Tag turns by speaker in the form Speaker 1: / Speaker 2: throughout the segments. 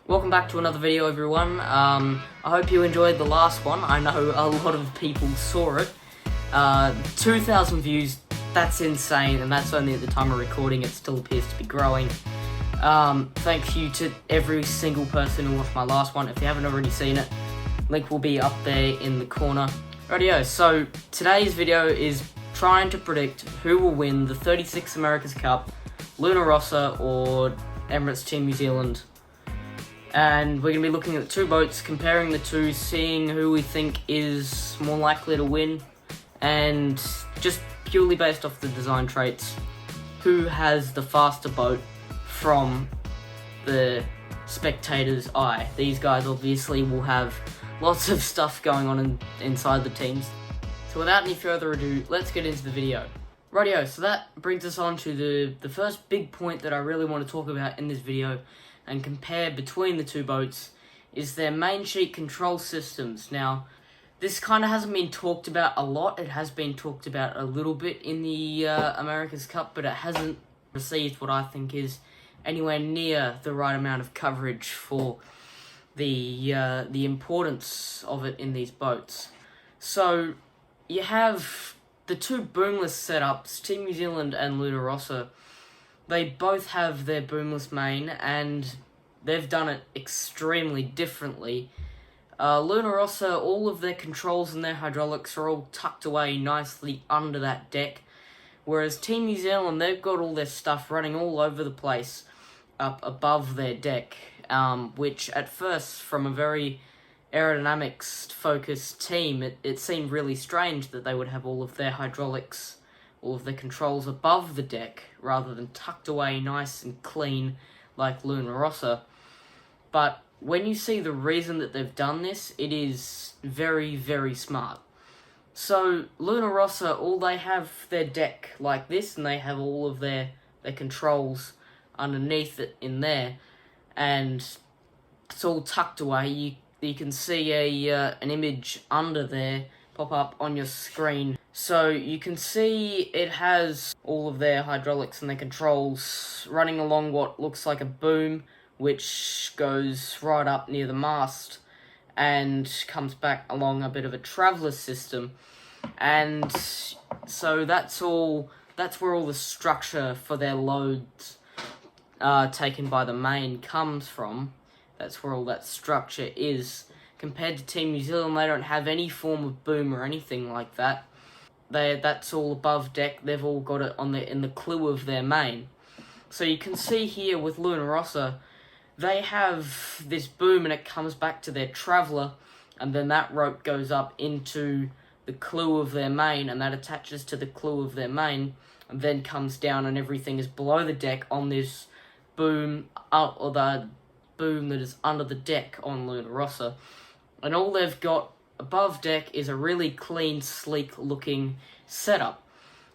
Speaker 1: Welcome back to another video, everyone. I hope you enjoyed the last one. I know a lot of people saw it. 2,000 views, that's insane, and that's only at the time of recording. It still appears to be growing. Thank you to every single person who watched my last one. If you haven't already seen it, link will be up there in the corner. Rightio, so today's video is trying to predict who will win the 36 America's Cup, Luna Rossa or Emirates Team New Zealand. And we're going to be looking at the two boats, comparing the two, seeing who we think is more likely to win, and just purely based off the design traits, who has the faster boat from the spectator's eye. These guys obviously will have lots of stuff going on inside the teams. So without any further ado, let's get into the video. Rightio, so that brings us on to the first big point that I really want to talk about in this video and compare between the two boats is their main sheet control systems. Now, this kind of hasn't been talked about a lot. It has been talked about a little bit in the America's Cup, but it hasn't received what I think is anywhere near the right amount of coverage for the importance of it in these boats. So, you have the two boomless setups, Team New Zealand and Luna Rossa. They both have their boomless main, and they've done it extremely differently. Luna Rossa, all of their controls and their hydraulics are all tucked away nicely under that deck, whereas Team New Zealand, they've got all their stuff running all over the place up above their deck, which at first, from a very aerodynamics-focused team, it seemed really strange that they would have all of their hydraulics, all of the controls above the deck, rather than tucked away nice and clean like Luna Rossa. But when you see the reason that they've done this, it is very, very smart. So, Luna Rossa, all they have their deck like this, and they have all of their controls underneath it in there, and it's all tucked away. You can see an image under there pop up on your screen. So you can see it has all of their hydraulics and their controls running along what looks like a boom, which goes right up near the mast and comes back along a bit of a traveller system. And so that's where all the structure for their loads taken by the main comes from. That's where all that structure is. Compared to Team New Zealand, they don't have any form of boom or anything like that. That's all above deck. They've all got it in the clue of their main. So you can see here with Luna Rossa, they have this boom and it comes back to their traveller, and then that rope goes up into the clue of their main, and that attaches to the clue of their main, and then comes down, and everything is below the deck on this boom, or the boom that is under the deck on Luna Rossa. And all they've got above deck is a really clean, sleek-looking setup.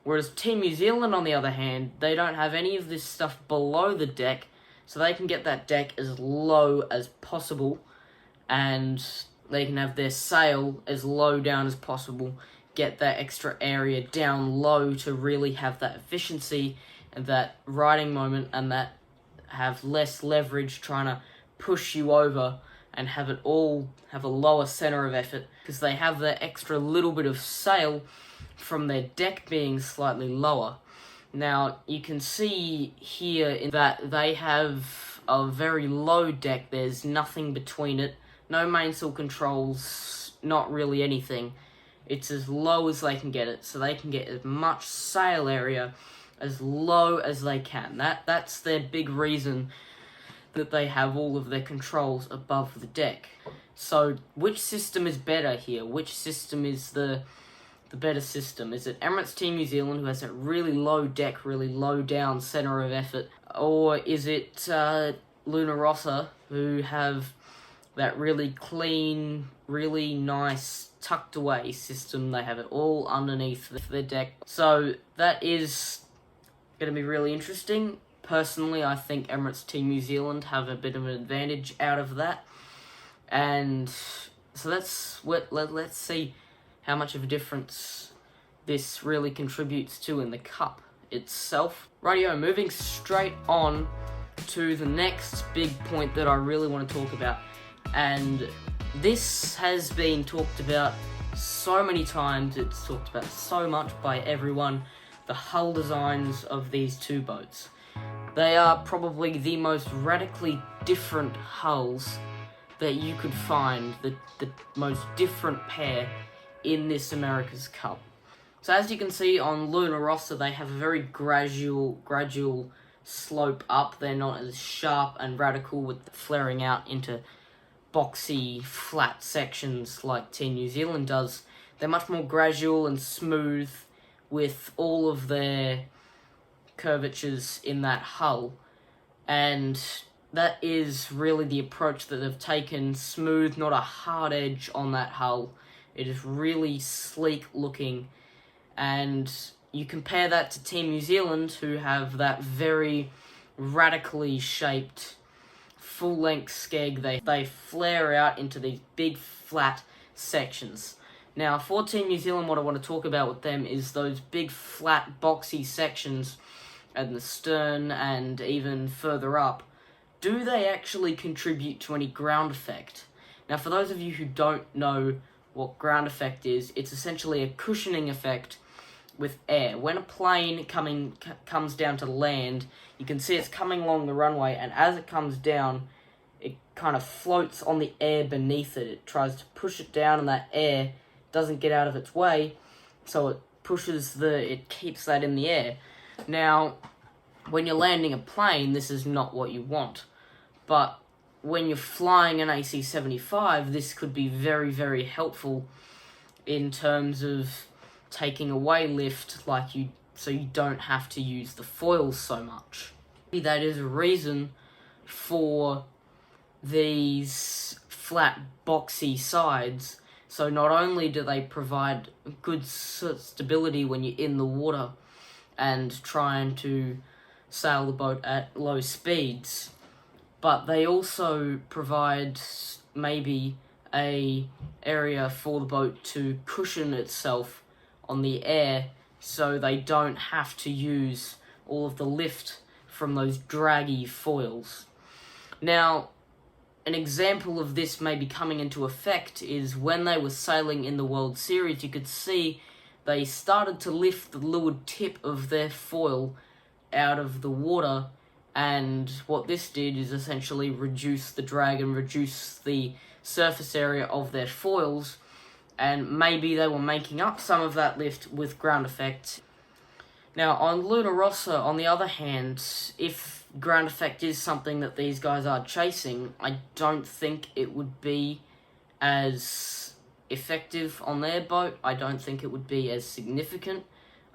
Speaker 1: Whereas Team New Zealand, on the other hand, they don't have any of this stuff below the deck, so they can get that deck as low as possible, and they can have their sail as low down as possible, get that extra area down low to really have that efficiency and that riding moment, and that have less leverage trying to push you over, and have it all have a lower center of effort, because they have that extra little bit of sail from their deck being slightly lower. Now, you can see here in that they have a very low deck. There's nothing between it, no mainsail controls, not really anything. It's as low as they can get it, so they can get as much sail area as low as they can. That's their big reason that they have all of their controls above the deck. So, which system is better here? Which system is the better system? Is it Emirates Team New Zealand, who has a really low deck, really low down center of effort? Or is it Luna Rossa, who have that really clean, really nice, tucked away system? They have it all underneath their deck. So, that is going to be really interesting. Personally, I think Emirates Team New Zealand have a bit of an advantage out of that. And so let's see how much of a difference this really contributes to in the Cup itself. Rightio, moving straight on to the next big point that I really want to talk about, and this has been talked about so many times, it's talked about so much by everyone, the hull designs of these two boats. They are probably the most radically different hulls that you could find, the most different pair in this America's Cup. So as you can see on Luna Rossa, they have a very gradual slope up. They're not as sharp and radical with flaring out into boxy, flat sections like Team New Zealand does. They're much more gradual and smooth with all of their curvatures in that hull. And that is really the approach that they've taken. Smooth, not a hard edge on that hull. It is really sleek looking. And you compare that to Team New Zealand, who have that very radically shaped full-length skeg. They flare out into these big flat sections. Now, for Team New Zealand, what I want to talk about with them is those big flat boxy sections at the stern and even further up. Do they actually contribute to any ground effect? Now, for those of you who don't know what ground effect is, it's essentially a cushioning effect with air. When a plane comes down to land, you can see it's coming along the runway, and as it comes down, it kind of floats on the air beneath it. It tries to push it down, and that air doesn't get out of its way, so it keeps that in the air. Now, when you're landing a plane, this is not what you want, but when you're flying an AC-75, this could be very, very helpful in terms of taking away lift, so you don't have to use the foils so much. That is a reason for these flat, boxy sides. So not only do they provide good stability when you're in the water and trying to sail the boat at low speeds, but they also provide maybe a area for the boat to cushion itself on the air, so they don't have to use all of the lift from those draggy foils. Now, an example of this maybe coming into effect is when they were sailing in the World Series, you could see they started to lift the leeward tip of their foil out of the water, and what this did is essentially reduce the drag and reduce the surface area of their foils, and maybe they were making up some of that lift with ground effect. Now, on Luna Rossa, on the other hand, if ground effect is something that these guys are chasing, I don't think it would be as effective on their boat. I don't think it would be as significant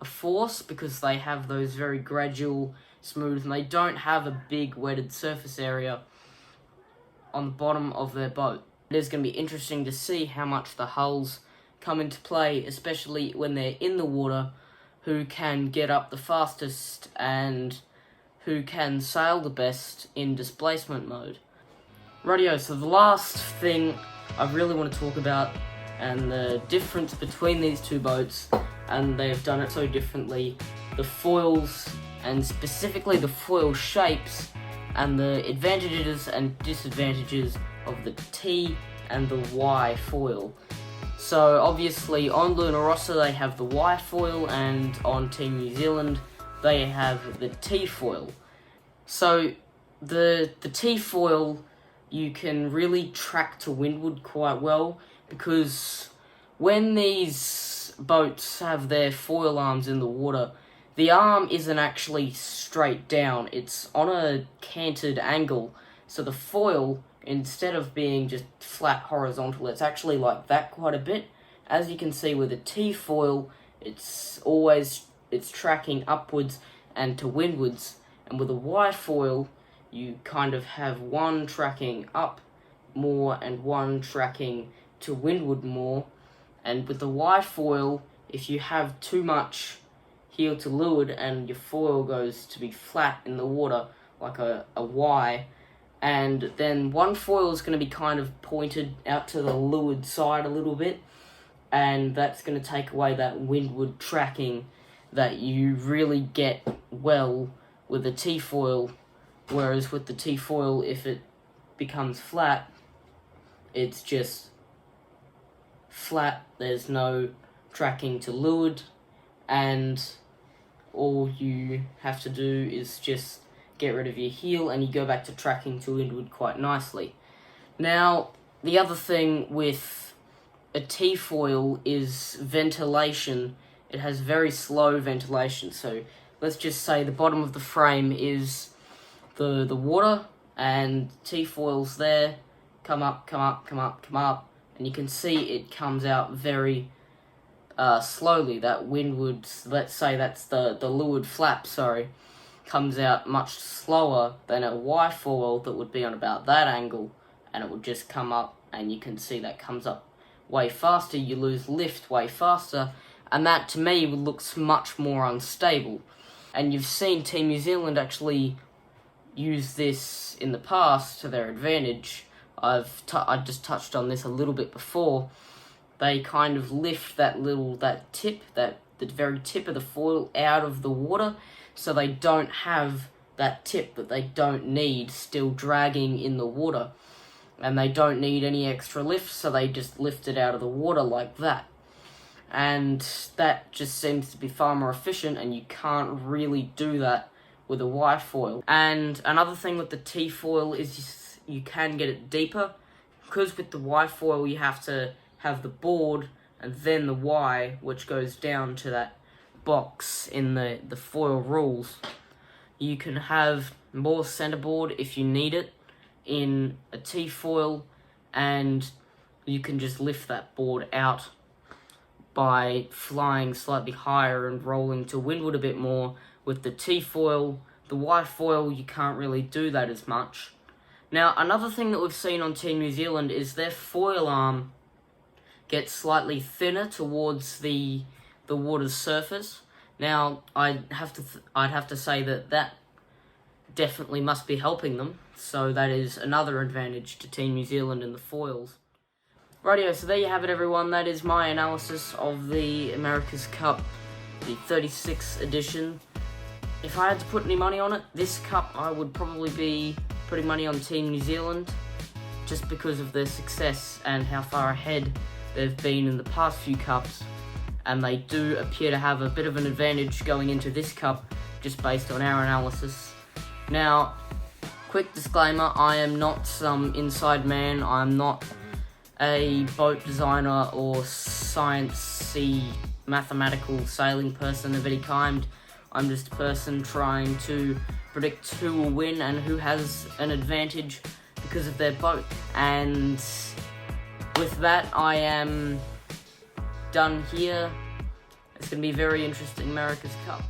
Speaker 1: a force, because they have those very gradual, smooth, and they don't have a big wetted surface area on the bottom of their boat. It is going to be interesting to see how much the hulls come into play, especially when they're in the water, who can get up the fastest and who can sail the best in displacement mode. Rightio, so the last thing I really want to talk about, and the difference between these two boats, and they've done it so differently, the foils, and specifically the foil shapes, and the advantages and disadvantages of the T and the Y foil. So obviously on Luna Rossa they have the Y foil, and on Team New Zealand they have the T foil. So the T foil you can really track to windward quite well, because when these boats have their foil arms in the water, the arm isn't actually straight down, it's on a canted angle. So the foil, instead of being just flat horizontal, it's actually like that quite a bit. As you can see with a T-foil, it's tracking upwards and to windwards. And with a Y-foil, you kind of have one tracking up more and one tracking to windward more. And with the Y-foil, if you have too much heel to leeward and your foil goes to be flat in the water, like a Y, and then one foil is going to be kind of pointed out to the leeward side a little bit, and that's going to take away that windward tracking that you really get well with a T-foil Whereas with the T-foil, if it becomes flat, it's just flat, there's no tracking to leeward, and all you have to do is just get rid of your heel and you go back to tracking to windward quite nicely. Now, the other thing with a T-foil is ventilation. It has very slow ventilation, so let's just say the bottom of the frame is the water, and T-foil's there, come up, and you can see it comes out very slowly. That windward, let's say that's the leeward flap, comes out much slower than a Y-foil that would be on about that angle, and it would just come up, and you can see that comes up way faster, you lose lift way faster, and that to me looks much more unstable. And you've seen Team New Zealand actually use this in the past to their advantage. I just touched on this a little bit before. They kind of lift the very tip of the foil out of the water, so they don't have that tip that they don't need still dragging in the water. And they don't need any extra lift, so they just lift it out of the water like that. And that just seems to be far more efficient, and you can't really do that with a Y-foil. And another thing with the T-foil is you can get it deeper, because with the Y-foil you have to have the board and then the Y, which goes down to that box in the foil rules. You can have more centerboard if you need it in a T-foil, and you can just lift that board out by flying slightly higher and rolling to windward a bit more. With the T-foil, the Y-foil, you can't really do that as much. Now, another thing that we've seen on Team New Zealand is their foil arm gets slightly thinner towards the water's surface. Now, I'd have to say that definitely must be helping them, so that is another advantage to Team New Zealand in the foils. Rightio, so there you have it, everyone. That is my analysis of the America's Cup, the 36th edition. If I had to put any money on it, this cup I would probably be putting money on Team New Zealand, just because of their success and how far ahead they've been in the past few cups, and they do appear to have a bit of an advantage going into this cup, just based on our analysis. Now, quick disclaimer, I am not some inside man, I'm not a boat designer or sciencey mathematical sailing person of any kind. I'm just a person trying to predict who will win and who has an advantage because of their boat. And with that, I am done here. It's going to be very interesting, America's Cup.